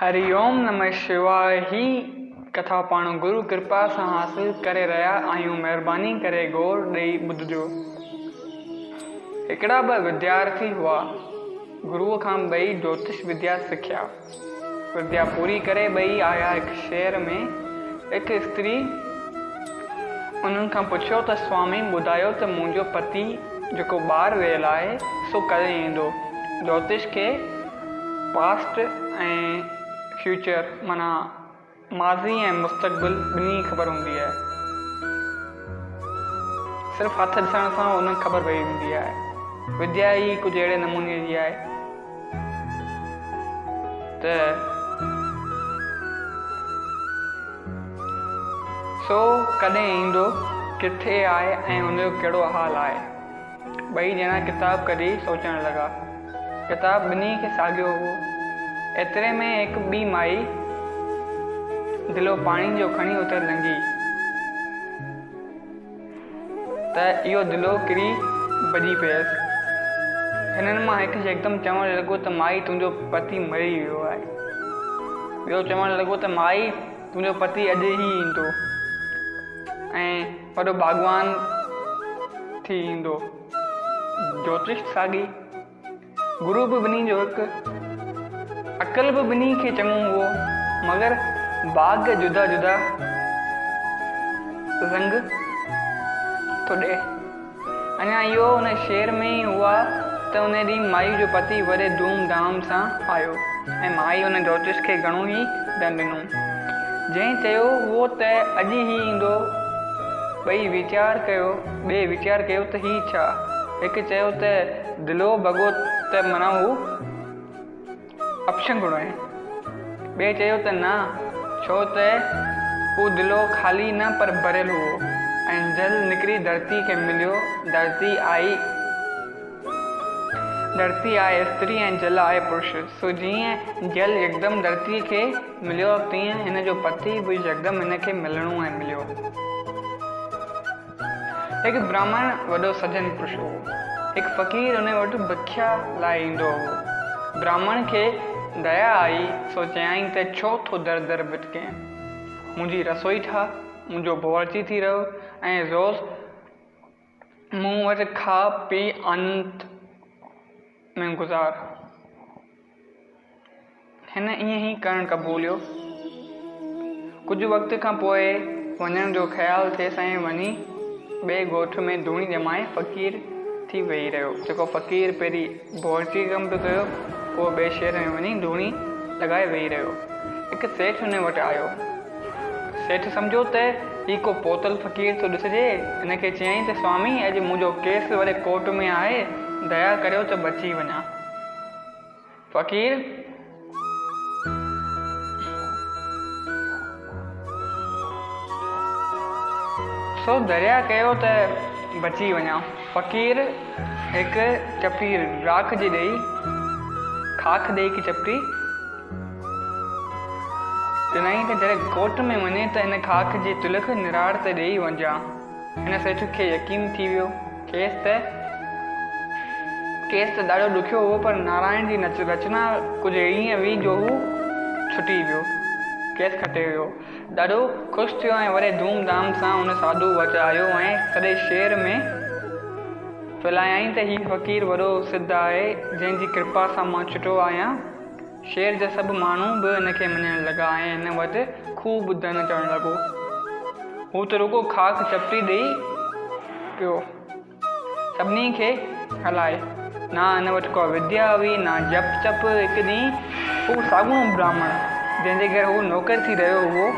हरिओम नमः शिवाय। ही कथा पाण गुरु कृपा सां हासिल करे रहिया आहियूं। महिरबानी करे गौर ॾेई ॿुधजो। हिकिड़ा ॿ विद्यार्थी हुआ। गुरुअ खां ॿई ज्योतिष विद्या सिखिया। विद्या पूरी करे ॿई आया हिकु शहर में। हिकु स्त्री उन्हनि खां पुछियो त स्वामी ॿुधायो त मुंहिंजो पति जेको ॿाहिरि वियल आहे सो कॾहिं ईंदो। ज्योतिष खे पास्ट ऐं फ्यूचर माना माज़ी ऐं मुस्तक़बिल ॿिन्ही ख़बर हूंदी आहे। सिर्फ़ु हथ ॾिसण सां उनखे ख़बर पई वेंदी आहे। विद्या ई कुझु अहिड़े नमूने जी आहे त सो कॾहिं ईंदो, किथे आहे ऐं उनजो कहिड़ो हाल आहे। ॿई ॼणा किताब कढी सोचणु लॻा। किताब ॿिन्ही खे साॻियो हो। एतिरे में हिकु ॿी माई दिलो पाणी जो खणी उते लंघी त इहो दिलो किरी भॼी पियसि। हिननि मां हिकु हिकदमि चवणु लॻो त माई तुंहिंजो पति मरी वियो आहे। ॿियो चवणु लॻो त माई तुंहिंजो पति अॼु ई ईंदो ऐं वॾो बाग़बान थी ईंदो। ज्योतिष साॻी, गुरु बि ॿिन्ही जो हिकु, अकल बि ॿिन्ही खे चङो हुओ, मगर भाग्य जुदा जुदा रंग थो ॾे। अञा इहो उन शहर में ई हुआ त उन ॾींहुं माई जो पति वॾे धूम धाम सां आयो ऐं माई उन ज्योतिष खे घणो ई ॾंड ॾिनो। जंहिं चयो उहो त अॼु ई ईंदो। ॿिए वीचार कयो त ही छा। हिकु चयो त दिलो भॻो त माना हू अपशगुण आहे। ॿिए चयो त न, छो त हू दिलो ख़ाली न पर भरियल हुओ ऐं जल निकिरी धरती खे मिलियो। धरती आहे स्त्री ऐं जल आहे पुरुष। सो जीअं जल यकदमि धरती खे मिलियो तीअं हिन जो पति बि यकदमि हिन खे मिलणो ऐं मिलियो। हिकु ब्राह्मण वॾो सजन पुरुष हो। हिकु फ़क़ीर उन वटि भिख्या लाइ ईंदो हो। ब्राह्मण खे दया आई सो चयाईं त छो थो दर दर भिटके। मुंहिंजी रसोई ठाह, मुंहिंजो बावर्ची थी रहो ऐं रोज़ मूं वटि खा पी आनंद में गुज़ार। हिन ईअं ई करणु क़बूलियो। कुझु वक़्त खां पोइ वञण जो ख़्यालु थिएसि ऐं वञी ॿिए ॻोठ में धूणी ॼमाए फ़क़ीर थी वेही रहियो। जेको फ़क़ीर पहिरीं बावर्ची कमु पियो कयो, उहो ॿिए शहर में वञी धूणी लॻाए वेही रहियो। हिकु सेठ हुन वटि आयो। सेठ सम्झो त ही को पोतल फ़क़ीर थो ॾिसिजे। हिनखे चयईं त स्वामी अॼु मुंहिंजो केस वॾे कोर्ट में आहे, दया करियो त बची वञा। फ़क़ीर सो दरिया कयो त बची वञा। फ़क़ीर हिकु चपटी राख जी ॾेई खाख ॾेई की चपटी चयईं त जॾहिं कोर्ट में वञे त हिन खाख जी तिलक निराड़ ते ॾेई वञा। हिन सेठ खे यकीन थी वियो। केस त ॾाढो ॾुखियो हो, पर नारायण जी रचना कुझु अहिड़ी हुई जो हू छुटी वियो, केस खटे वियो। ॾाढो ख़ुशि थियो ऐं वॾे धूम धाम सां हुन साधू वटि आयो ऐं सॼे शहर में फैलायईं त ही फ़क़ीर वॾो सिद्ध आहे जंहिंजी कृपा सां मां छुटो आहियां। शहर जा सभु माण्हू बि हिनखे मञणु लॻा ऐं हिन वटि ख़ूब धन अचणु लॻो। हू त रुॻो खाक चपटी ॾेई पियो, सभिनी खे हलाए। ना हिन वटि को विद्या हुई, ना जप चप। हिकु ॾींहुं हू साॻियो ब्राह्मण जंहिंजे घर हू नौकर थी रहियो हुओ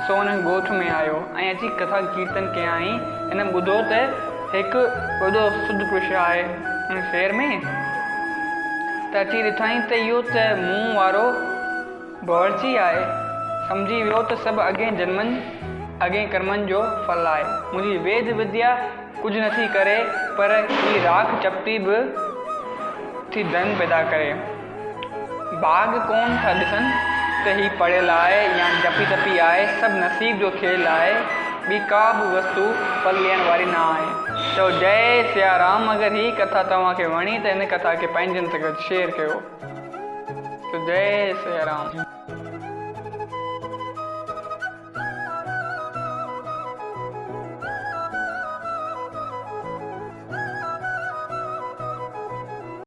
सो हुन ॻोठ में आयो ऐं अची कथा कीर्तन कयाईं। हिन ॿुधो त हिकु वॾो शुद्ध पुरुष आहे हिन शहर में, त अची ॾिठईं त इहो त मुंहुं वारो बावर्ची आहे। सम्झी वियो त सभु अॻे कर्मनि जो फल आहे। मुंहिंजी वेद विद्या कुझु नथी करे, पर ही राख चपटी बि थी धन पैदा करे। बाग़ कोन था ॾिसनि त ही पढ़ियल आहे या जपी तपी आहे। सभु नसीब जो खेल आहे। ॿी का बि वस्तु फल ॾियण वारी न आहे। तो जय सिया राम। अगरि ही कथा तव्हांखे वणी त हिन कथा खे पंहिंजनि सां गॾु शेयर कयो। जय सिया राम।